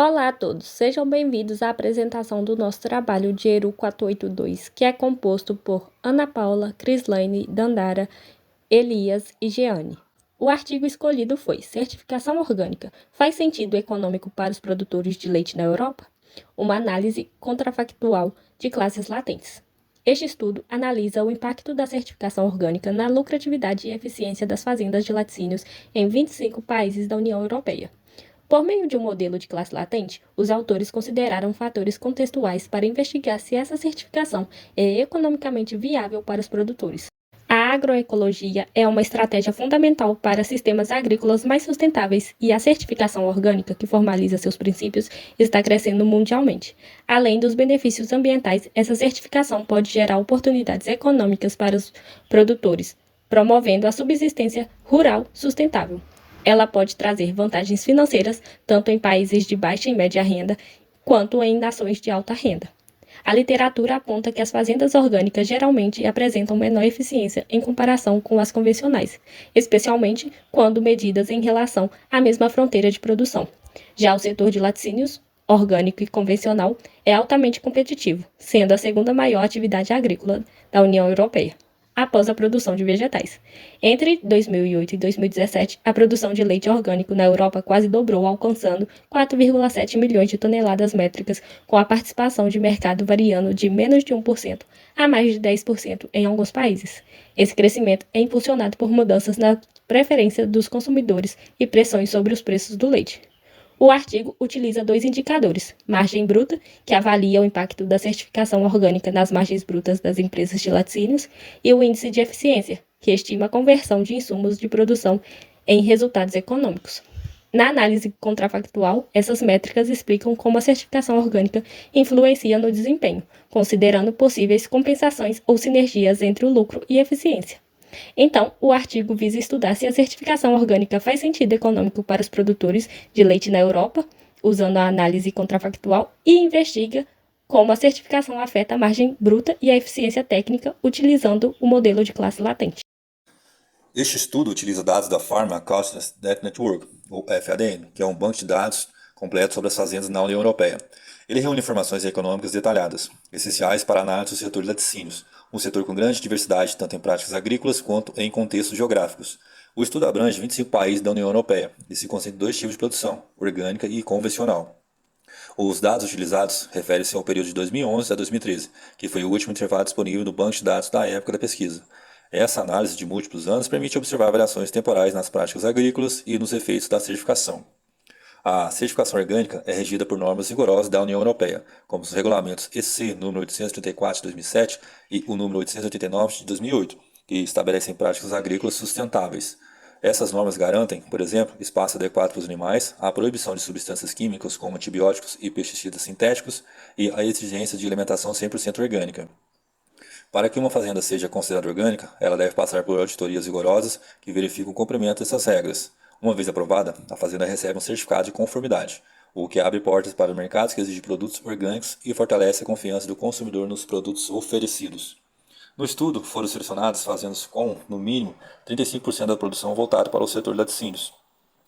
Olá a todos, sejam bem-vindos à apresentação do nosso trabalho de ERU 482, que é composto por Ana Paula, Crislaine, Dandara, Elias e Jeane. O artigo escolhido foi Certificação Orgânica. Faz sentido econômico para os produtores de leite na Europa? Uma análise contrafactual de classes latentes. Este estudo analisa o impacto da certificação orgânica na lucratividade e eficiência das fazendas de laticínios em 25 países da União Europeia. Por meio de um modelo de classe latente, os autores consideraram fatores contextuais para investigar se essa certificação é economicamente viável para os produtores. A agroecologia é uma estratégia fundamental para sistemas agrícolas mais sustentáveis e a certificação orgânica, que formaliza seus princípios, está crescendo mundialmente. Além dos benefícios ambientais, essa certificação pode gerar oportunidades econômicas para os produtores, promovendo a subsistência rural sustentável. Ela pode trazer vantagens financeiras tanto em países de baixa e média renda quanto em nações de alta renda. A literatura aponta que as fazendas orgânicas geralmente apresentam menor eficiência em comparação com as convencionais, especialmente quando medidas em relação à mesma fronteira de produção. Já o setor de laticínios, orgânico e convencional, é altamente competitivo, sendo a segunda maior atividade agrícola da União Europeia, após a produção de vegetais. Entre 2008 e 2017, a produção de leite orgânico na Europa quase dobrou, alcançando 4,7 milhões de toneladas métricas, com a participação de mercado variando de menos de 1% a mais de 10% em alguns países. Esse crescimento é impulsionado por mudanças na preferência dos consumidores e pressões sobre os preços do leite. O artigo utiliza dois indicadores: margem bruta, que avalia o impacto da certificação orgânica nas margens brutas das empresas de laticínios, e o índice de eficiência, que estima a conversão de insumos de produção em resultados econômicos. Na análise contrafactual, essas métricas explicam como a certificação orgânica influencia no desempenho, considerando possíveis compensações ou sinergias entre o lucro e eficiência. Então, o artigo visa estudar se a certificação orgânica faz sentido econômico para os produtores de leite na Europa, usando a análise contrafactual, e investiga como a certificação afeta a margem bruta e a eficiência técnica, utilizando o modelo de classe latente. Este estudo utiliza dados da Farm Accounts Data Network, ou FADN, que é um banco de dados completo sobre as fazendas na União Europeia. Ele reúne informações econômicas detalhadas, essenciais para a análise do setor de laticínios, um setor com grande diversidade tanto em práticas agrícolas quanto em contextos geográficos. O estudo abrange 25 países da União Europeia e se concentra em dois tipos de produção, orgânica e convencional. Os dados utilizados referem-se ao período de 2011 a 2013, que foi o último intervalo disponível no banco de dados da época da pesquisa. Essa análise de múltiplos anos permite observar variações temporais nas práticas agrícolas e nos efeitos da certificação. A certificação orgânica é regida por normas rigorosas da União Europeia, como os regulamentos EC número 834 de 2007 e o número 889 de 2008, que estabelecem práticas agrícolas sustentáveis. Essas normas garantem, por exemplo, espaço adequado para os animais, a proibição de substâncias químicas como antibióticos e pesticidas sintéticos e a exigência de alimentação 100% orgânica. Para que uma fazenda seja considerada orgânica, ela deve passar por auditorias rigorosas que verificam o cumprimento dessas regras. Uma vez aprovada, a fazenda recebe um certificado de conformidade, o que abre portas para mercados que exigem produtos orgânicos e fortalece a confiança do consumidor nos produtos oferecidos. No estudo, foram selecionadas fazendas com, no mínimo, 35% da produção voltada para o setor de laticínios.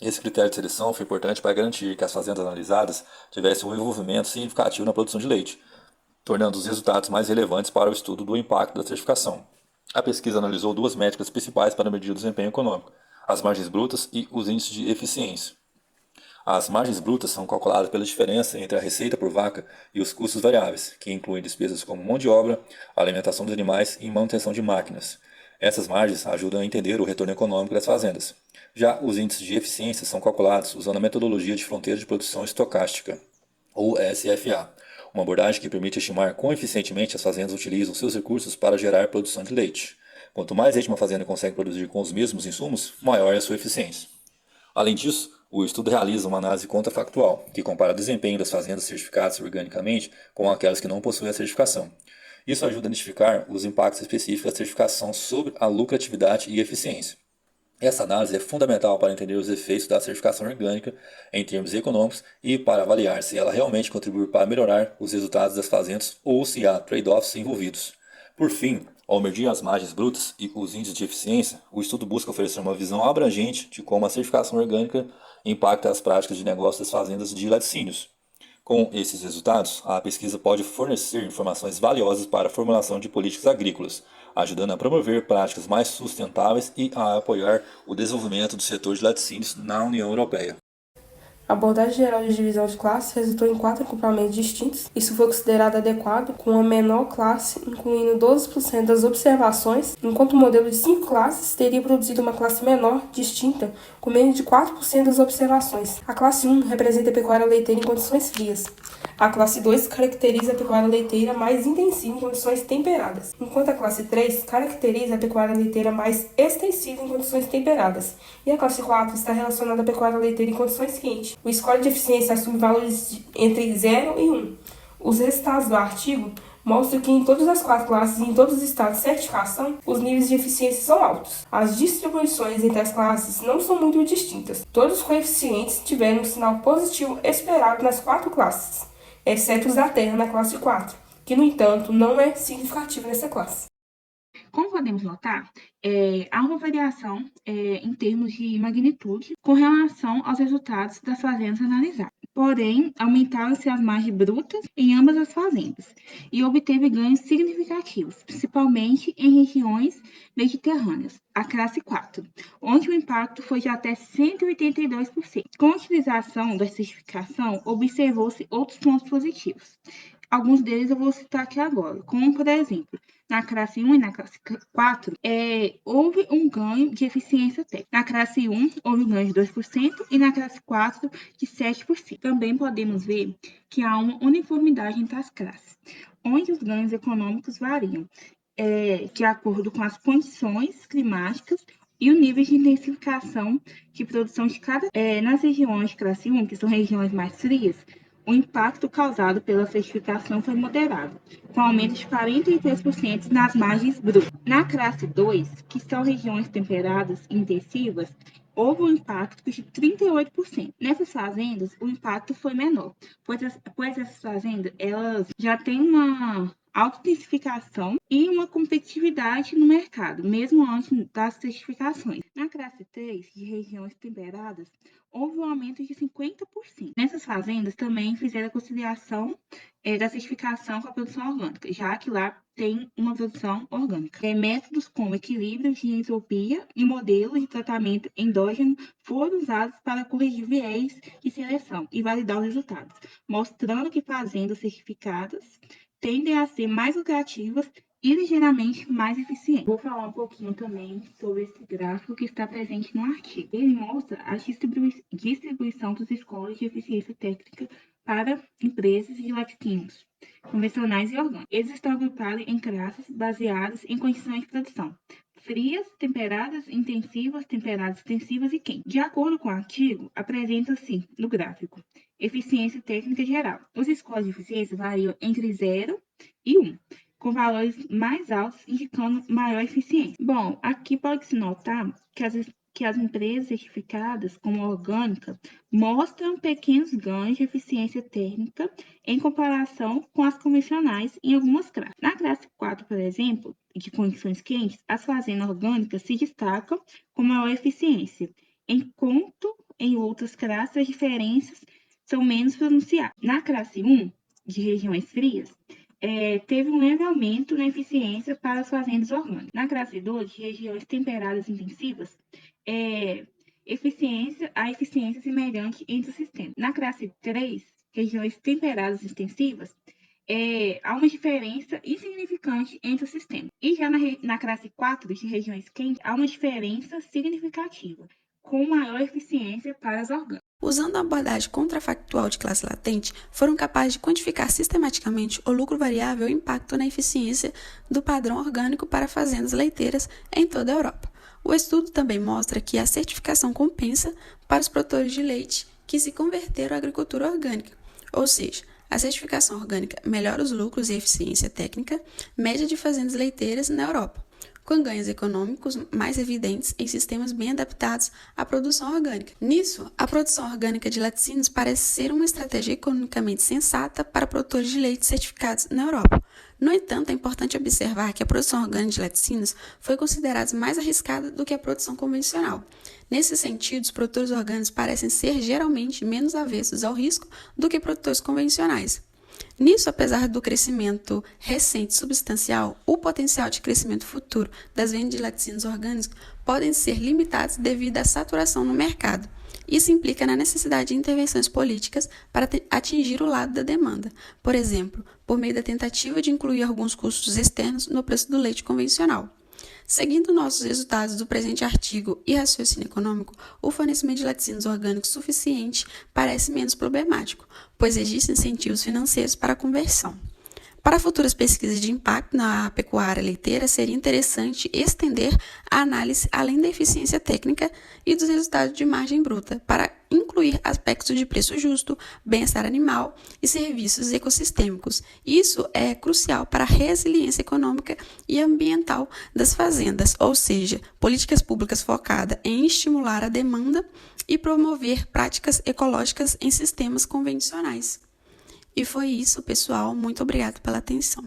Esse critério de seleção foi importante para garantir que as fazendas analisadas tivessem um envolvimento significativo na produção de leite, tornando os resultados mais relevantes para o estudo do impacto da certificação. A pesquisa analisou duas métricas principais para medir o desempenho econômico: as margens brutas e os índices de eficiência. As margens brutas são calculadas pela diferença entre a receita por vaca e os custos variáveis, que incluem despesas como mão de obra, alimentação dos animais e manutenção de máquinas. Essas margens ajudam a entender o retorno econômico das fazendas. Já os índices de eficiência são calculados usando a metodologia de fronteira de produção estocástica, ou SFA, uma abordagem que permite estimar quão eficientemente as fazendas utilizam seus recursos para gerar produção de leite. Quanto mais leite uma fazenda consegue produzir com os mesmos insumos, maior é a sua eficiência. Além disso, o estudo realiza uma análise contrafactual, que compara o desempenho das fazendas certificadas organicamente com aquelas que não possuem a certificação. Isso ajuda a identificar os impactos específicos da certificação sobre a lucratividade e eficiência. Essa análise é fundamental para entender os efeitos da certificação orgânica em termos econômicos e para avaliar se ela realmente contribui para melhorar os resultados das fazendas ou se há trade-offs envolvidos. Por fim, ao medir as margens brutas e os índices de eficiência, o estudo busca oferecer uma visão abrangente de como a certificação orgânica impacta as práticas de negócio das fazendas de laticínios. Com esses resultados, a pesquisa pode fornecer informações valiosas para a formulação de políticas agrícolas, ajudando a promover práticas mais sustentáveis e a apoiar o desenvolvimento do setor de laticínios na União Europeia. A abordagem geral de divisão de classes resultou em 4 agrupamentos distintos. Isso foi considerado adequado, com a menor classe incluindo 12% das observações, enquanto o modelo de 5 classes teria produzido uma classe menor, distinta, com menos de 4% das observações. A classe 1 representa a pecuária leiteira em condições frias. A classe 2 caracteriza a pecuária leiteira mais intensiva em condições temperadas, enquanto a classe 3 caracteriza a pecuária leiteira mais extensiva em condições temperadas, e a classe 4 está relacionada à pecuária leiteira em condições quentes. O score de eficiência assume valores entre 0 e 1. Os resultados do artigo mostram que em todas as 4 classes e em todos os estados de certificação, os níveis de eficiência são altos. As distribuições entre as classes não são muito distintas. Todos os coeficientes tiveram um sinal positivo esperado nas 4 classes, exceto os da terra na classe 4, que, no entanto, não é significativo nessa classe. Como podemos notar, há uma variação em termos de magnitude com relação aos resultados das fazendas analisadas. Porém, aumentaram-se as margens brutas em ambas as fazendas e obteve ganhos significativos, principalmente em regiões mediterrâneas, a classe 4, onde o impacto foi de até 182%. Com a utilização da certificação, observou-se outros pontos positivos. Alguns deles eu vou citar aqui agora, como, por exemplo, na classe 1 e na classe 4, houve um ganho de eficiência técnica. Na classe 1, houve um ganho de 2% e na classe 4, de 7%. Também podemos ver que há uma uniformidade entre as classes, onde os ganhos econômicos variam de acordo com as condições climáticas e o nível de intensificação de produção de cada. Nas regiões de classe 1, que são regiões mais frias, o impacto causado pela certificação foi moderado, com aumento de 43% nas margens brutas. Na classe 2, que são regiões temperadas e intensivas, houve um impacto de 38%. Nessas fazendas, o impacto foi menor, pois essas fazendas elas já têm uma autointensificação e uma competitividade no mercado, mesmo antes das certificações. Na classe 3, de regiões temperadas, houve um aumento de 50%. Nessas fazendas também fizeram a conciliação da certificação com a produção orgânica, já que lá tem uma produção orgânica. Métodos como equilíbrio de entropia e modelos de tratamento endógeno foram usados para corrigir viés de seleção e validar os resultados, mostrando que fazendas certificadas tendem a ser mais lucrativas e ligeiramente mais eficientes. Vou falar um pouquinho também sobre esse gráfico que está presente no artigo. Ele mostra a distribuição dos scores de eficiência técnica para empresas de laticínios convencionais e orgânicos. Eles estão agrupados em classes baseadas em condições de produção: frias, temperadas, intensivas, temperadas, extensivas e quentes. De acordo com o artigo, apresenta-se no gráfico eficiência técnica geral. Os scores de eficiência variam entre 0 e 1, com valores mais altos indicando maior eficiência. Bom, aqui pode-se notar que as empresas certificadas como orgânica mostram pequenos ganhos de eficiência técnica em comparação com as convencionais em algumas classes. Na classe 4, por exemplo, de condições quentes, as fazendas orgânicas se destacam com maior eficiência, enquanto em outras classes as diferenças são menos pronunciadas. Na classe 1, de regiões frias, teve um leve aumento na eficiência para as fazendas orgânicas. Na classe 2, de regiões temperadas intensivas, a eficiência semelhante entre os sistemas. Na classe 3, regiões temperadas extensivas, há uma diferença insignificante entre os sistemas. E já na classe 4, de regiões quentes, há uma diferença significativa, com maior eficiência para as orgânicas. Usando a abordagem contrafactual de classe latente, foram capazes de quantificar sistematicamente o lucro variável e o impacto na eficiência do padrão orgânico para fazendas leiteiras em toda a Europa. O estudo também mostra que a certificação compensa para os produtores de leite que se converteram à agricultura orgânica, ou seja, a certificação orgânica melhora os lucros e eficiência técnica média de fazendas leiteiras na Europa. com ganhos econômicos mais evidentes em sistemas bem adaptados à produção orgânica. Nisso, a produção orgânica de laticínios parece ser uma estratégia economicamente sensata para produtores de leite certificados na Europa. No entanto, é importante observar que a produção orgânica de laticínios foi considerada mais arriscada do que a produção convencional. Nesse sentido, os produtores orgânicos parecem ser geralmente menos avessos ao risco do que produtores convencionais. Nisso, apesar do crescimento recente substancial, o potencial de crescimento futuro das vendas de laticínios orgânicos podem ser limitados devido à saturação no mercado. Isso implica na necessidade de intervenções políticas para atingir o lado da demanda, por exemplo, por meio da tentativa de incluir alguns custos externos no preço do leite convencional. Seguindo nossos resultados do presente artigo e raciocínio econômico, o fornecimento de laticínios orgânicos suficiente parece menos problemático, pois existem incentivos financeiros para a conversão. Para futuras pesquisas de impacto na pecuária leiteira, seria interessante estender a análise além da eficiência técnica e dos resultados de margem bruta, para incluir aspectos de preço justo, bem-estar animal e serviços ecossistêmicos. Isso é crucial para a resiliência econômica e ambiental das fazendas, ou seja, políticas públicas focadas em estimular a demanda e promover práticas ecológicas em sistemas convencionais. E foi isso, pessoal. Muito obrigado pela atenção.